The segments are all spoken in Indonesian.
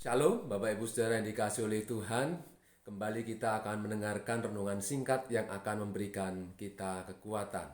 Shalom Bapak Ibu Saudara yang dikasihi oleh Tuhan. Kembali kita akan mendengarkan renungan singkat yang akan memberikan kita kekuatan.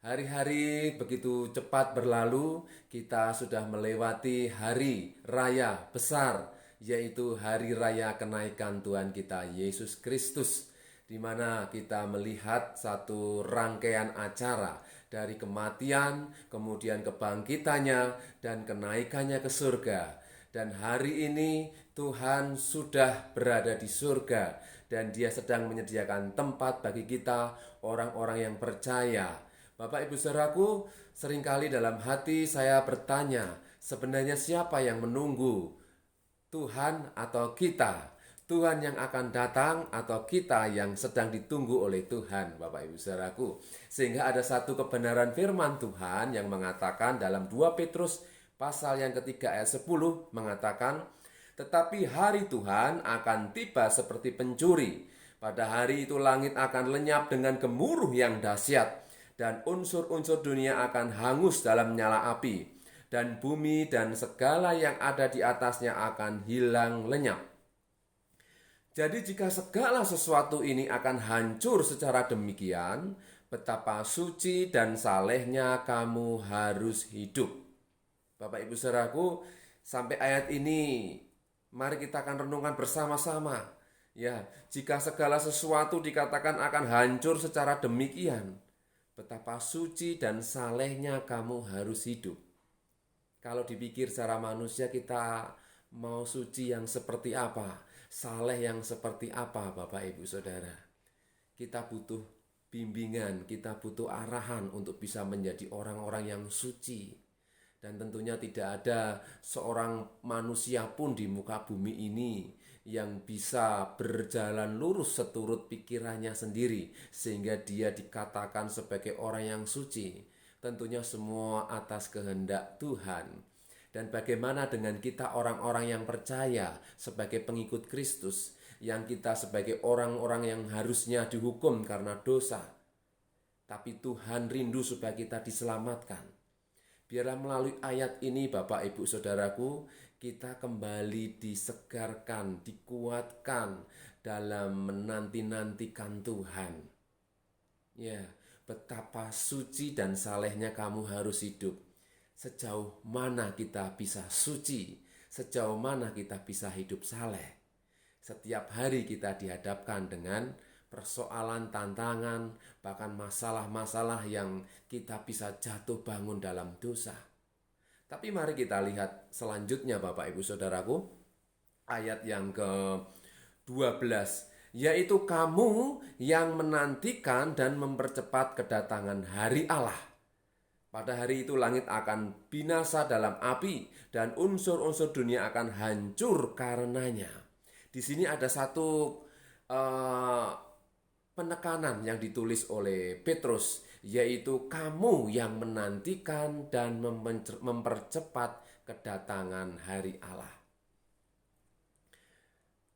Hari-hari begitu cepat berlalu, kita sudah melewati hari raya besar, yaitu hari raya kenaikan Tuhan kita Yesus Kristus, di mana kita melihat satu rangkaian acara dari kematian, kemudian kebangkitannya, dan kenaikannya ke surga. Dan hari ini Tuhan sudah berada di surga dan Dia sedang menyediakan tempat bagi kita orang-orang yang percaya. Bapak Ibu Saudaraku, seringkali dalam hati saya bertanya, sebenarnya siapa yang menunggu? Tuhan atau kita? Tuhan yang akan datang atau kita yang sedang ditunggu oleh Tuhan, Bapak Ibu Saudaraku. Sehingga ada satu kebenaran firman Tuhan yang mengatakan dalam 2 Petrus pasal yang ketiga ayat 10 mengatakan, tetapi hari Tuhan akan tiba seperti pencuri. Pada hari itu langit akan lenyap dengan gemuruh yang dahsyat, dan unsur-unsur dunia akan hangus dalam nyala api, dan bumi dan segala yang ada di atasnya akan hilang lenyap. Jadi jika segala sesuatu ini akan hancur secara demikian, betapa suci dan salehnya kamu harus hidup. Bapak Ibu Saudaraku, sampai ayat ini mari kita akan renungkan bersama-sama. Ya, jika segala sesuatu dikatakan akan hancur secara demikian, betapa suci dan salehnya kamu harus hidup. Kalau dipikir secara manusia, kita mau suci yang seperti apa? Saleh yang seperti apa, Bapak Ibu Saudara? Kita butuh bimbingan, kita butuh arahan untuk bisa menjadi orang-orang yang suci. Dan tentunya tidak ada seorang manusia pun di muka bumi ini yang bisa berjalan lurus seturut pikirannya sendiri sehingga dia dikatakan sebagai orang yang suci. Tentunya semua atas kehendak Tuhan. Dan bagaimana dengan kita orang-orang yang percaya sebagai pengikut Kristus, yang kita sebagai orang-orang yang harusnya dihukum karena dosa, tapi Tuhan rindu supaya kita diselamatkan. Biarlah melalui ayat ini Bapak Ibu Saudaraku, kita kembali disegarkan, dikuatkan dalam menanti-nantikan Tuhan. Ya, betapa suci dan salehnya kamu harus hidup. Sejauh mana kita bisa suci, sejauh mana kita bisa hidup saleh. Setiap hari kita dihadapkan dengan persoalan, tantangan, bahkan masalah-masalah yang kita bisa jatuh bangun dalam dosa. Tapi mari kita lihat selanjutnya Bapak Ibu Saudaraku, ayat yang ke-12, yaitu kamu yang menantikan dan mempercepat kedatangan hari Allah. Pada hari itu langit akan binasa dalam api dan unsur-unsur dunia akan hancur karenanya. Di sini ada satu penekanan yang ditulis oleh Petrus, yaitu kamu yang menantikan dan mempercepat kedatangan hari Allah.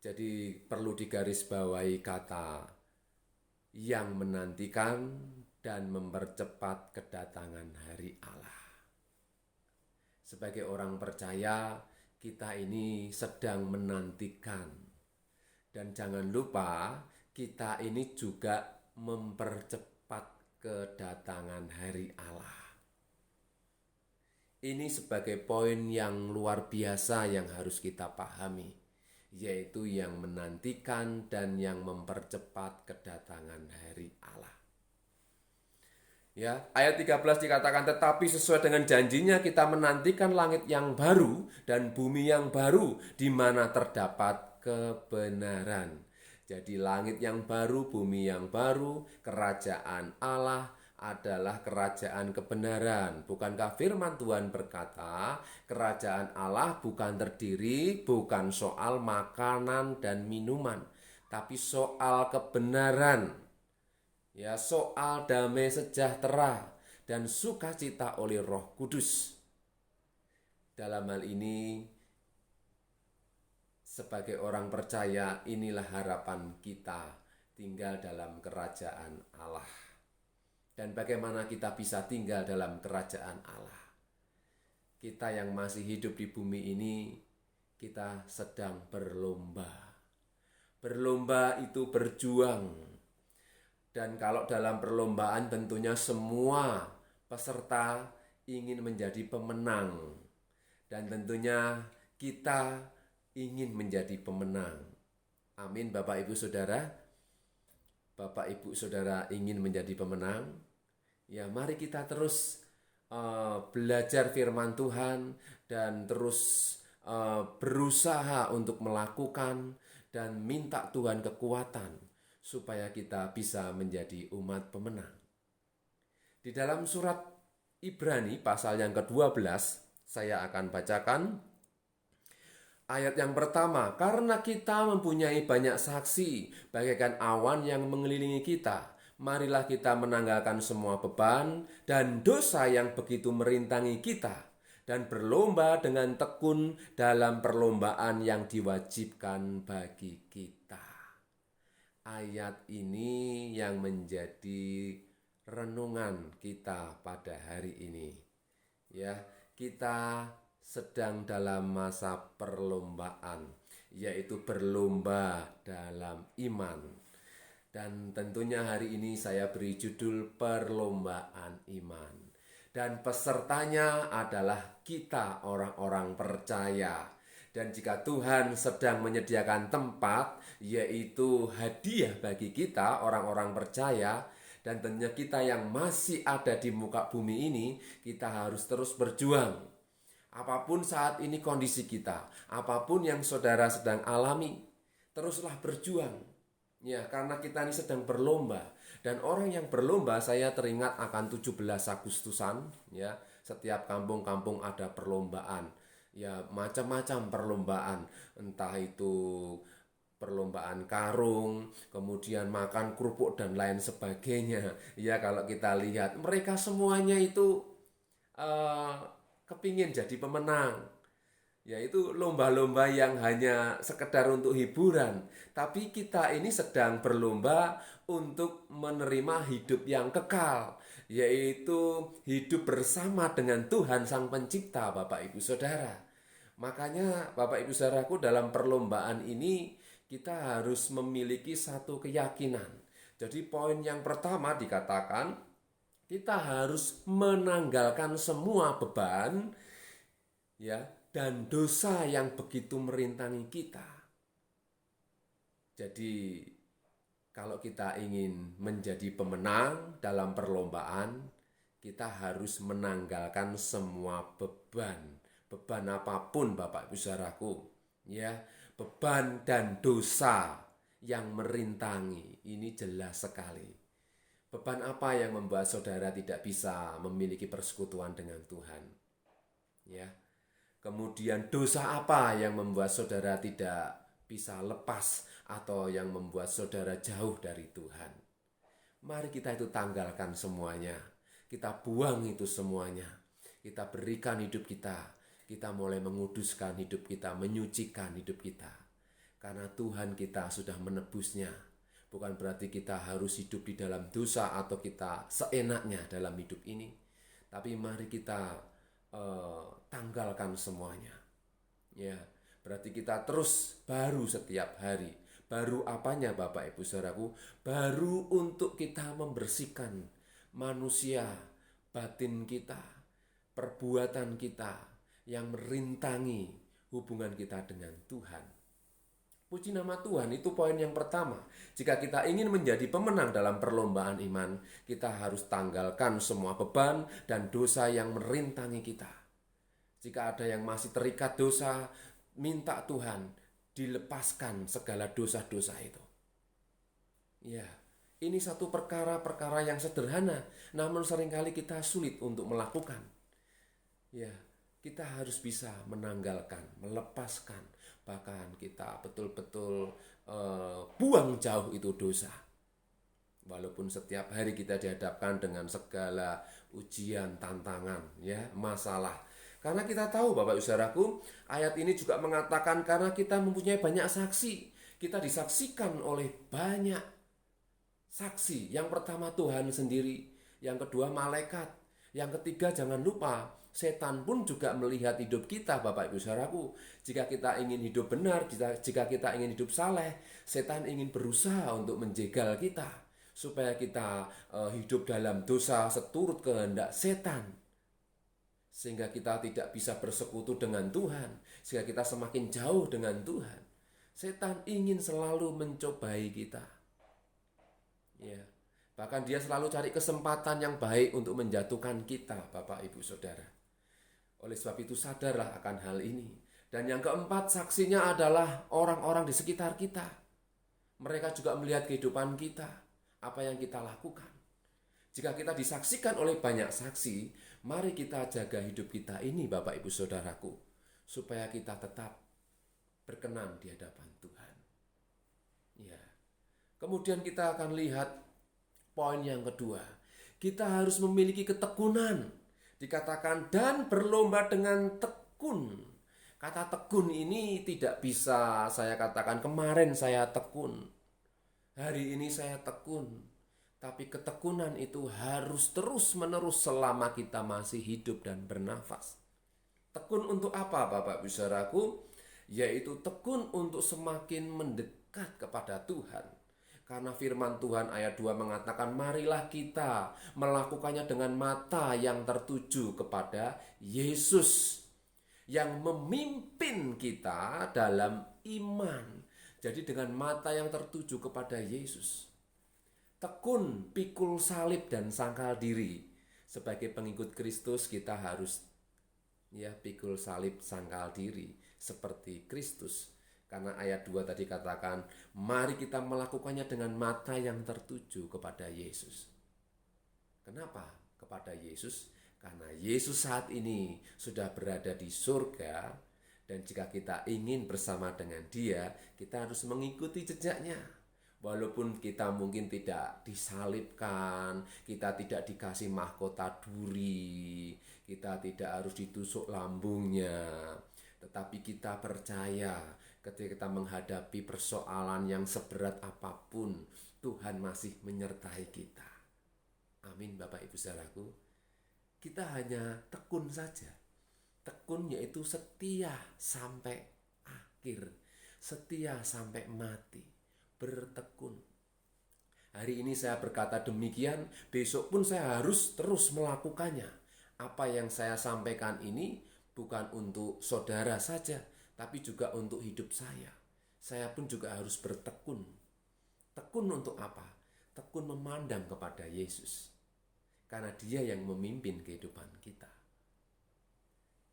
Jadi perlu digarisbawahi kata yang menantikan dan mempercepat kedatangan hari Allah. Sebagai orang percaya, kita ini sedang menantikan. Dan jangan lupa, kita ini juga mempercepat kedatangan hari Allah. Ini sebagai poin yang luar biasa yang harus kita pahami, yaitu yang menantikan dan yang mempercepat kedatangan hari Allah. Ya, ayat 13 dikatakan, tetapi sesuai dengan janjinya kita menantikan langit yang baru dan bumi yang baru di mana terdapat kebenaran. Jadi langit yang baru, bumi yang baru, kerajaan Allah adalah kerajaan kebenaran. Bukankah firman Tuhan berkata, kerajaan Allah bukan terdiri, bukan soal makanan dan minuman, tapi soal kebenaran. Ya, soal damai sejahtera dan sukacita oleh Roh Kudus. Dalam hal ini, sebagai orang percaya, inilah harapan kita tinggal dalam kerajaan Allah. Dan bagaimana kita bisa tinggal dalam kerajaan Allah? Kita yang masih hidup di bumi ini, kita sedang berlomba. Berlomba itu berjuang. Dan kalau dalam perlombaan tentunya semua peserta ingin menjadi pemenang. Dan tentunya kita ingin menjadi pemenang. Amin, Bapak Ibu Saudara. Bapak Ibu Saudara ingin menjadi pemenang? Ya, mari kita terus belajar firman Tuhan dan terus berusaha untuk melakukan dan minta Tuhan kekuatan supaya kita bisa menjadi umat pemenang. Di dalam surat Ibrani pasal yang ke-12 saya akan bacakan ayat yang pertama. Karena kita mempunyai banyak saksi bagaikan awan yang mengelilingi kita, marilah kita menanggalkan semua beban dan dosa yang begitu merintangi kita, dan berlomba dengan tekun dalam perlombaan yang diwajibkan bagi kita. Ayat ini yang menjadi renungan kita pada hari ini. Ya, kita sedang dalam masa perlombaan, yaitu berlomba dalam iman. Dan tentunya hari ini saya beri judul perlombaan iman. Dan pesertanya adalah kita orang-orang percaya. Dan jika Tuhan sedang menyediakan tempat, yaitu hadiah bagi kita orang-orang percaya, dan tentunya kita yang masih ada di muka bumi ini, kita harus terus berjuang. Apapun saat ini kondisi kita, apapun yang saudara sedang alami, teruslah berjuang. Ya, karena kita ini sedang berlomba. Dan orang yang berlomba, saya teringat akan 17 Agustusan, ya. Setiap kampung-kampung ada perlombaan. Ya, macam-macam perlombaan. Entah itu perlombaan karung, kemudian makan kerupuk dan lain sebagainya. Ya, kalau kita lihat mereka semuanya itu kepingin jadi pemenang. Yaitu lomba-lomba yang hanya sekedar untuk hiburan. Tapi kita ini sedang berlomba untuk menerima hidup yang kekal, yaitu hidup bersama dengan Tuhan Sang Pencipta, Bapak Ibu Saudara. Makanya Bapak Ibu Saudaraku, dalam perlombaan ini kita harus memiliki satu keyakinan. Jadi poin yang pertama dikatakan kita harus menanggalkan semua beban, ya, dan dosa yang begitu merintangi kita. Jadi kalau kita ingin menjadi pemenang dalam perlombaan, kita harus menanggalkan semua beban. Beban apapun Bapak Ibu Saudaraku, ya, beban dan dosa yang merintangi, ini jelas sekali. Beban apa yang membuat saudara tidak bisa memiliki persekutuan dengan Tuhan? Ya. Kemudian dosa apa yang membuat saudara tidak bisa lepas atau yang membuat saudara jauh dari Tuhan? Mari kita itu tanggalkan semuanya. Kita buang itu semuanya. Kita berikan hidup kita. Kita mulai menguduskan hidup kita, menyucikan hidup kita. Karena Tuhan kita sudah menebusnya. Bukan berarti kita harus hidup di dalam dosa atau kita seenaknya dalam hidup ini. Tapi mari kita tanggalkan semuanya. Ya, berarti kita terus baru setiap hari. Baru apanya Bapak Ibu Saudaraku? Baru untuk kita membersihkan manusia, batin kita, perbuatan kita yang merintangi hubungan kita dengan Tuhan. Puji nama Tuhan, itu poin yang pertama. Jika kita ingin menjadi pemenang dalam perlombaan iman, kita harus tanggalkan semua beban dan dosa yang merintangi kita. Jika ada yang masih terikat dosa, minta Tuhan dilepaskan segala dosa-dosa itu. Ya, ini satu perkara-perkara yang sederhana, namun seringkali kita sulit untuk melakukan. Ya, kita harus bisa menanggalkan, melepaskan, bahkan kita betul-betul buang jauh itu dosa. Walaupun setiap hari kita dihadapkan dengan segala ujian, tantangan, ya, masalah. Karena kita tahu Bapak Ibu Saudaraku, ayat ini juga mengatakan karena kita mempunyai banyak saksi. Kita disaksikan oleh banyak saksi. Yang pertama Tuhan sendiri, yang kedua malaikat, yang ketiga jangan lupa Setan pun juga melihat hidup kita, Bapak Ibu Saudaraku. Jika kita ingin hidup benar, jika kita ingin hidup saleh, setan ingin berusaha untuk menjegal kita supaya kita hidup dalam dosa seturut kehendak setan. Sehingga kita tidak bisa bersekutu dengan Tuhan, sehingga kita semakin jauh dengan Tuhan. Setan ingin selalu mencobai kita. Ya. Bahkan dia selalu cari kesempatan yang baik untuk menjatuhkan kita, Bapak Ibu Saudara. Oleh sebab itu sadarlah akan hal ini. Dan yang keempat, saksinya adalah orang-orang di sekitar kita. Mereka juga melihat kehidupan kita, apa yang kita lakukan. Jika kita disaksikan oleh banyak saksi, mari kita jaga hidup kita ini, Bapak Ibu Saudaraku, supaya kita tetap berkenan di hadapan Tuhan. Ya. Kemudian kita akan lihat poin yang kedua. Kita harus memiliki ketekunan. Dikatakan dan berlomba dengan tekun. Kata tekun ini tidak bisa saya katakan kemarin saya tekun, hari ini saya tekun. Tapi ketekunan itu harus terus-menerus selama kita masih hidup dan bernafas. Tekun untuk apa, Bapak Ibu Saudaraku? Yaitu tekun untuk semakin mendekat kepada Tuhan. Karena firman Tuhan ayat 2 mengatakan, marilah kita melakukannya dengan mata yang tertuju kepada Yesus yang memimpin kita dalam iman. Jadi dengan mata yang tertuju kepada Yesus. Tekun, pikul salib dan sangkal diri. Sebagai pengikut Kristus kita harus pikul salib, sangkal diri seperti Kristus. Karena ayat 2 tadi katakan, mari kita melakukannya dengan mata yang tertuju kepada Yesus. Kenapa kepada Yesus? Karena Yesus saat ini sudah berada di surga, dan jika kita ingin bersama dengan Dia, kita harus mengikuti jejaknya. Walaupun kita mungkin tidak disalibkan, kita tidak dikasih mahkota duri, kita tidak harus ditusuk lambungnya, tetapi kita percaya ketika kita menghadapi persoalan yang seberat apapun, Tuhan masih menyertai kita. Amin, Bapak Ibu Saudaraku. Kita hanya tekun saja. Tekun yaitu setia sampai akhir, setia sampai mati, bertekun. Hari ini saya berkata demikian, besok pun saya harus terus melakukannya. Apa yang saya sampaikan ini bukan untuk saudara saja, tapi juga untuk hidup saya. Saya pun juga harus bertekun. Tekun untuk apa? Tekun memandang kepada Yesus. Karena Dia yang memimpin kehidupan kita.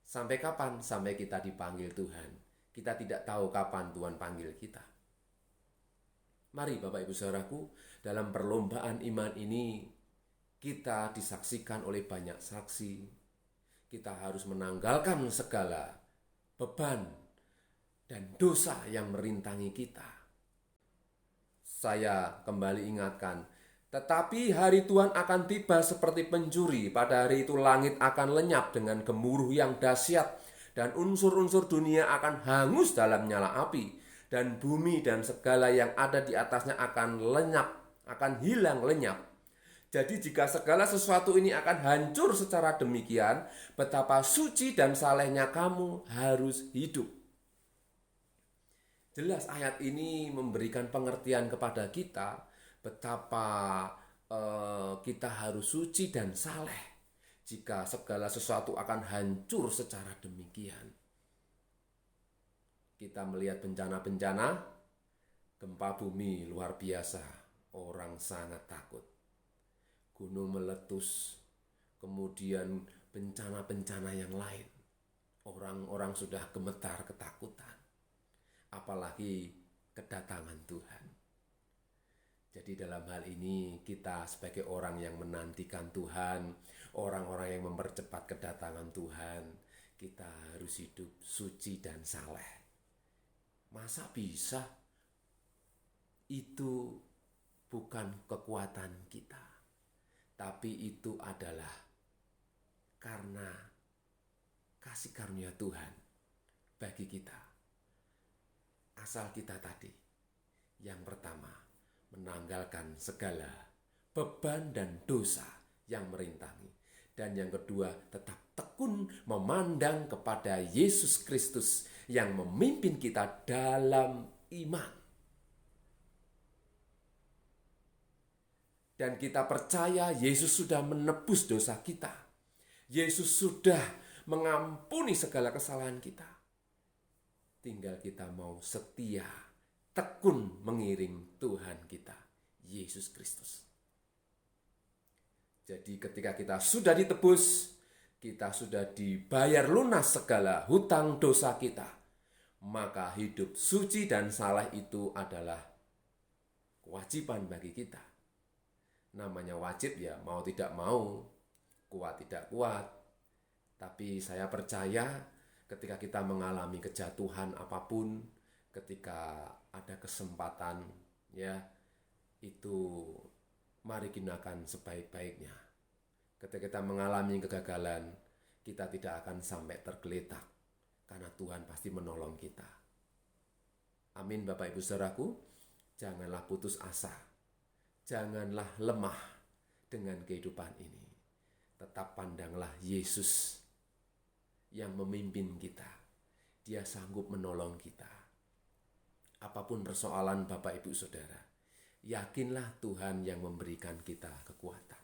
Sampai kapan? Sampai kita dipanggil Tuhan. Kita tidak tahu kapan Tuhan panggil kita. Mari Bapak Ibu Saudaraku, dalam perlombaan iman ini kita disaksikan oleh banyak saksi. Kita harus menanggalkan segala beban dan dosa yang merintangi kita. Saya kembali ingatkan, tetapi hari Tuhan akan tiba seperti pencuri. Pada hari itu langit akan lenyap dengan gemuruh yang dahsyat, dan unsur-unsur dunia akan hangus dalam nyala api, dan bumi dan segala yang ada di atasnya akan lenyap, akan hilang lenyap. Jadi jika segala sesuatu ini akan hancur secara demikian, betapa suci dan salehnya kamu harus hidup. Jelas ayat ini memberikan pengertian kepada kita betapa kita harus suci dan saleh jika segala sesuatu akan hancur secara demikian. Kita melihat bencana-bencana, gempa bumi luar biasa, orang sangat takut. Gunung meletus, kemudian bencana-bencana yang lain. Orang-orang sudah gemetar ketakutan. Apalagi kedatangan Tuhan. Jadi dalam hal ini kita sebagai orang yang menantikan Tuhan, orang-orang yang mempercepat kedatangan Tuhan, kita harus hidup suci dan saleh. Masa bisa? Itu bukan kekuatan kita, tapi itu adalah karena kasih karunia Tuhan bagi kita. Asal kita tadi, yang pertama, menanggalkan segala beban dan dosa yang merintangi. Dan yang kedua, tetap tekun memandang kepada Yesus Kristus yang memimpin kita dalam iman. Dan kita percaya Yesus sudah menebus dosa kita. Yesus sudah mengampuni segala kesalahan kita. Tinggal kita mau setia, tekun mengiring Tuhan kita, Yesus Kristus. Jadi ketika kita sudah ditebus, kita sudah dibayar lunas segala hutang dosa kita, maka hidup suci dan saleh itu adalah kewajiban bagi kita. Namanya wajib ya, mau tidak mau, kuat tidak kuat. Tapi saya percaya ketika kita mengalami kejatuhan apapun, ketika ada kesempatan ya, itu mari gunakan sebaik-baiknya. Ketika kita mengalami kegagalan, kita tidak akan sampai tergeletak karena Tuhan pasti menolong kita. Amin Bapak Ibu Saudaraku, janganlah putus asa. Janganlah lemah dengan kehidupan ini. Tetap pandanglah Yesus yang memimpin kita. Dia sanggup menolong kita. Apapun persoalan Bapak Ibu Saudara, yakinlah Tuhan yang memberikan kita kekuatan.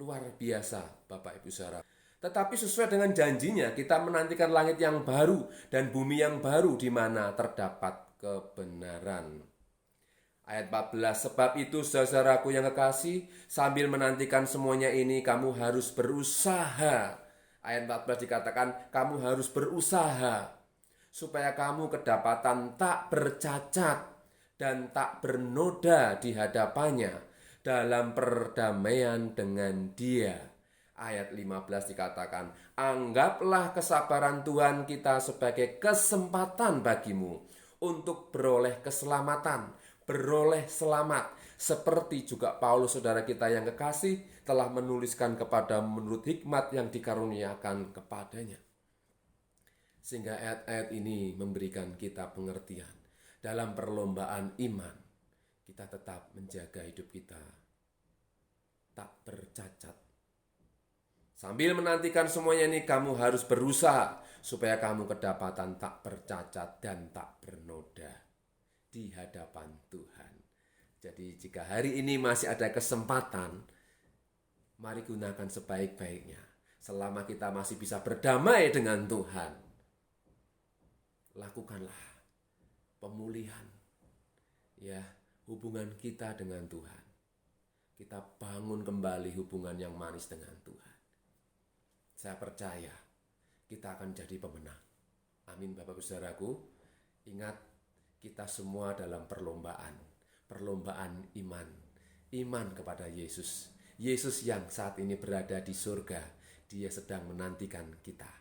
Luar biasa Bapak Ibu Saudara. Tetapi sesuai dengan janjinya, kita menantikan langit yang baru dan bumi yang baru di mana terdapat kebenaran. Ayat 14, sebab itu saudaraku yang kekasih, sambil menantikan semuanya ini kamu harus berusaha. Ayat 14 dikatakan kamu harus berusaha supaya kamu kedapatan tak bercacat dan tak bernoda di hadapannya dalam perdamaian dengan Dia. Ayat 15 dikatakan, anggaplah kesabaran Tuhan kita sebagai kesempatan bagimu untuk beroleh keselamatan, beroleh selamat, seperti juga Paulus saudara kita yang kekasih telah menuliskan kepada menurut hikmat yang dikaruniakan kepadanya. Sehingga ayat-ayat ini memberikan kita pengertian dalam perlombaan iman. Kita tetap menjaga hidup kita tak bercacat. Sambil menantikan semuanya ini kamu harus berusaha supaya kamu kedapatan tak bercacat dan tak bernoda di hadapan Tuhan. Jadi jika hari ini masih ada kesempatan, mari gunakan sebaik-baiknya. Selama kita masih bisa berdamai dengan Tuhan, lakukanlah pemulihan ya hubungan kita dengan Tuhan. Kita bangun kembali hubungan yang manis dengan Tuhan. Saya percaya kita akan jadi pemenang. Amin Bapak Saudaraku. Ingat, kita semua dalam perlombaan iman. Iman kepada Yesus. Yesus yang saat ini berada di surga. Dia sedang menantikan kita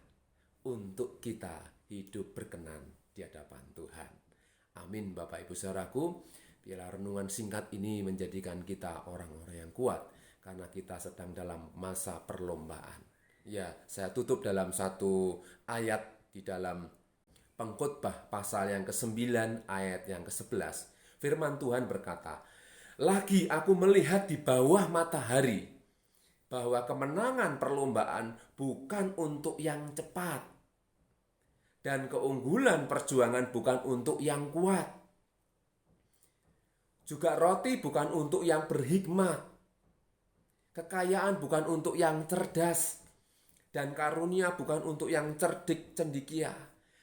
untuk kita hidup berkenan di hadapan Tuhan. Amin Bapak Ibu Saudaraku. Biarlah renungan singkat ini menjadikan kita orang-orang yang kuat karena kita sedang dalam masa perlombaan. Ya, saya tutup dalam satu ayat di dalam Pengkhotbah pasal yang ke-9 ayat yang ke-11. Firman Tuhan berkata, lagi aku melihat di bawah matahari bahwa kemenangan perlombaan bukan untuk yang cepat dan keunggulan perjuangan bukan untuk yang kuat. Juga roti bukan untuk yang berhikmat. Kekayaan bukan untuk yang cerdas. Dan karunia bukan untuk yang cerdik cendikia.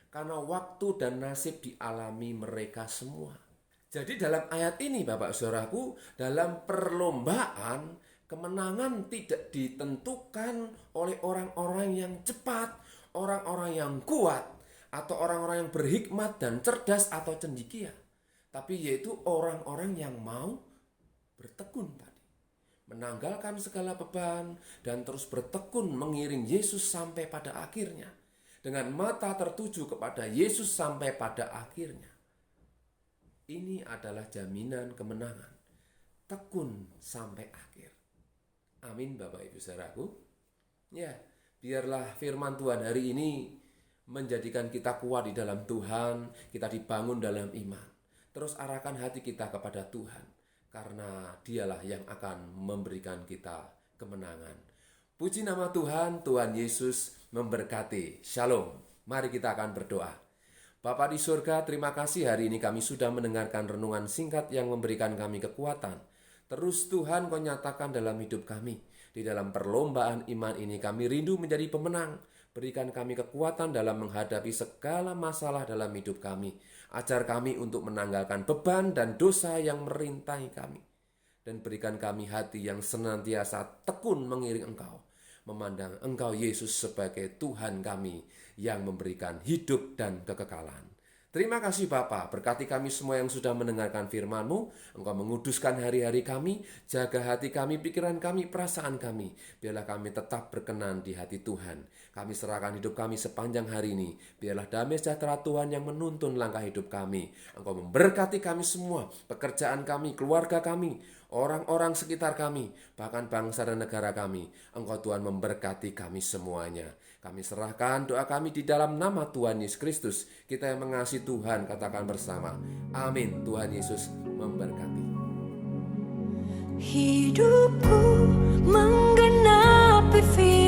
Karena waktu dan nasib dialami mereka semua. Jadi dalam ayat ini Bapak Saudaraku, dalam perlombaan kemenangan tidak ditentukan oleh orang-orang yang cepat, orang-orang yang kuat, atau orang-orang yang berhikmat dan cerdas atau cendikia. Tapi yaitu orang-orang yang mau bertekun tadi. Menanggalkan segala beban dan terus bertekun mengiring Yesus sampai pada akhirnya. Dengan mata tertuju kepada Yesus sampai pada akhirnya. Ini adalah jaminan kemenangan. Tekun sampai akhir. Amin Bapak Ibu Saudaraku. Ya, biarlah firman Tuhan hari ini menjadikan kita kuat di dalam Tuhan, kita dibangun dalam iman. Terus arahkan hati kita kepada Tuhan, karena Dialah yang akan memberikan kita kemenangan. Puji nama Tuhan, Tuhan Yesus memberkati. Shalom. Mari kita akan berdoa. Bapa di surga, terima kasih hari ini kami sudah mendengarkan renungan singkat yang memberikan kami kekuatan. Terus Tuhan Kau nyatakan dalam hidup kami. Di dalam perlombaan iman ini kami rindu menjadi pemenang. Berikan kami kekuatan dalam menghadapi segala masalah dalam hidup kami. Ajar kami untuk menanggalkan beban dan dosa yang merintai kami. Dan berikan kami hati yang senantiasa tekun mengiring Engkau. Memandang Engkau Yesus sebagai Tuhan kami yang memberikan hidup dan kekekalan. Terima kasih Bapa, berkati kami semua yang sudah mendengarkan firman-Mu. Engkau menguduskan hari-hari kami, jaga hati kami, pikiran kami, perasaan kami. Biarlah kami tetap berkenan di hati Tuhan. Kami serahkan hidup kami sepanjang hari ini. Biarlah damai sejahtera Tuhan yang menuntun langkah hidup kami. Engkau memberkati kami semua, pekerjaan kami, keluarga kami, orang-orang sekitar kami, bahkan bangsa dan negara kami. Engkau Tuhan memberkati kami semuanya. Kami serahkan doa kami di dalam nama Tuhan Yesus Kristus. Kita yang mengasihi Tuhan katakan bersama, amin. Tuhan Yesus memberkati. Hidupku menggenapi firman